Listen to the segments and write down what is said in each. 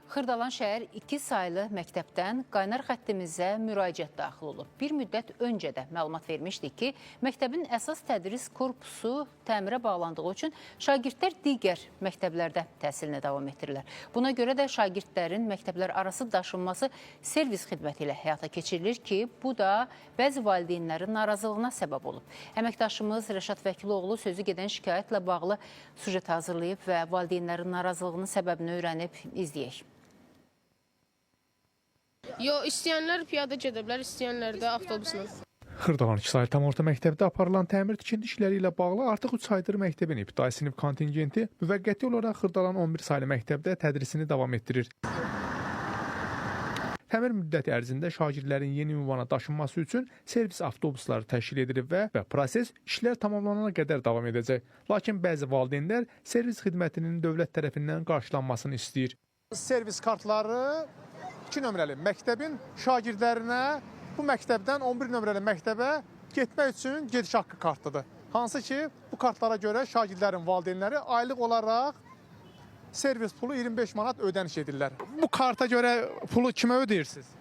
Xırdalan şəhər 2 saylı məktəbdən qaynar xəttimizə müraciət daxil olub. Bir müddət öncə də məlumat vermişdik ki, məktəbin əsas tədris korpusu təmirə bağlandığı üçün şagirdlər digər məktəblərdə təhsilini davam etdirirlər. Buna görə də şagirdlərin məktəblər arası daşınması servis xidməti ilə həyata keçirilir ki, bu da bəzi valideynlərin narazılığına səbəb olub. Əməkdaşımız Rəşad Vəkiloğlu sözü gedən şikayətlə bağlı süjet hazırlayıb və valideynlərin narazılığının səbəbini öyrənib izləyək. İstəyənlər piyada gedə bilər, istəyənlər də avtobusla. Xırdalan 2 saylı tam orta məktəbdə aparılan təmir tikinti işləri ilə bağlı artıq 3 aydır məktəbin ibtidai sinif kontingenti müvəqqəti olaraq Xırdalan 11 saylı məktəbdə tədrisini davam etdirir. Təmir müddəti ərzində şagirdlərin yeni ünvana daşınması üçün servis avtobusları təşkil edilib və proses işlər tamamlanana qədər davam edəcək. Lakin bəzi valideynlər servis xidmətinin dövlət tərəfindən qarşılanmasını istəyir. Servis kartları 2 nömrəli məktəbin şagirdlərinə bu məktəbdən 11 nömrəli məktəbə getmək üçün gediş haqqı kartıdır. Hansı ki, bu kartlara görə şagirdlərin valideynləri aylıq olaraq servis pulu 25 manat ödəniş edirlər. Bu karta görə pulu kimə ödeyirsiniz?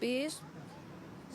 Biz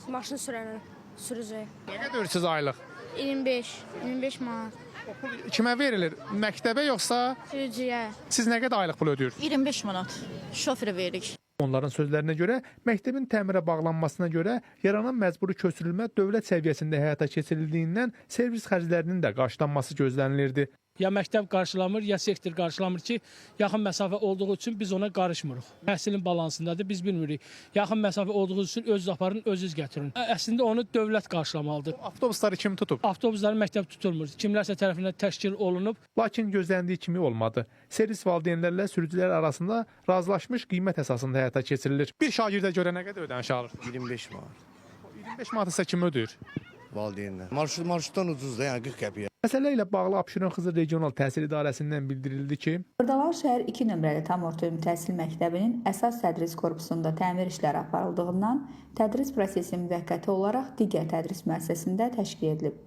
maşın sürücüyə. Nə qədər ödəyirsiniz aylıq? 25 manat. O pul kimə verilir? Məktəbə yoxsa Sürücüyə. siz nə qədər aylıq pul ödəyirsiniz? 25 manat şoförə veririk. Onların sözlərinə görə məktəbin təmirə bağlanmasına görə yaranan məcburi köçürülmə dövlət səviyyəsində həyata keçirildiyindən servis xərclərinin də qarşılanması gözlənilirdi. Ya məktəb qarşılamır, ya sektor qarşılamır ki, yaxın məsafə olduğu üçün biz ona qarışmırıq. Təhsilin balansındadır, biz bilmirik. Yaxın məsafə olduğu üçün öz aparın, özünüz gətirin. Əslində onu dövlət qarşılamalıdır. Avtobusları kim tutub? Avtobusları məktəb tutulmur. Kimlərsə tərəfindən təşkil olunub. Lakin gözləndiyi kimi olmadı. Servis valideynlərlə sürücülər arasında razılaşmış qiymət əsasında həyata keçirilir. Bir şagirdə görə nə qədər ödəniş alır? 25 manat. 25 manat isə kim ödəyir? Valideynlər. Marşrutdan ucuzdur, yəni 40 qəpiyə. Məsələ ilə bağlı Abşeron Xızı Regional Təhsil İdarəsindən bildirildi ki, Xırdalan şəhər 2 nömrəli tam orta ümumi təhsil məktəbinin əsas tədris korpusunda təmir işləri aparıldığından tədris prosesi müvəqqəti olaraq digər tədris müəssisəsində təşkil edilib.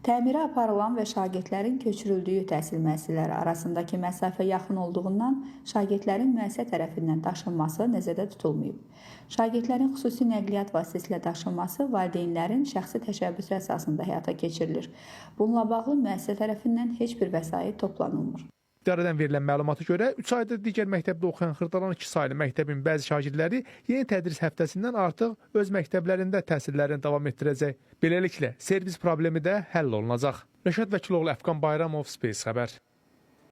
Təmirə aparılan və şagirdlərin köçürüldüyü təhsil müəssisələri arasındakı məsafə yaxın olduğundan şagirdlərin müəssisə tərəfindən daşınması nəzərdə tutulmayıb. Şagirdlərin xüsusi nəqliyyat vasitəsilə daşınması valideynlərin şəxsi təşəbbüsü əsasında həyata keçirilir. Bununla bağlı müəssisə tərəfindən heç bir vəsait toplanılmır. İdarədən verilən məlumata görə 3 aydır digər məktəbdə oxuyan Xırdalan 2 saylı məktəbin bəzi şagirdləri yeni tədris həftəsindən artıq öz məktəblərində təhsillərini davam etdirəcək. Beləliklə, servis problemi də həll olunacaq. Rəşad Vəkiloğlu, Əfqan Bayramov, Space xəbər.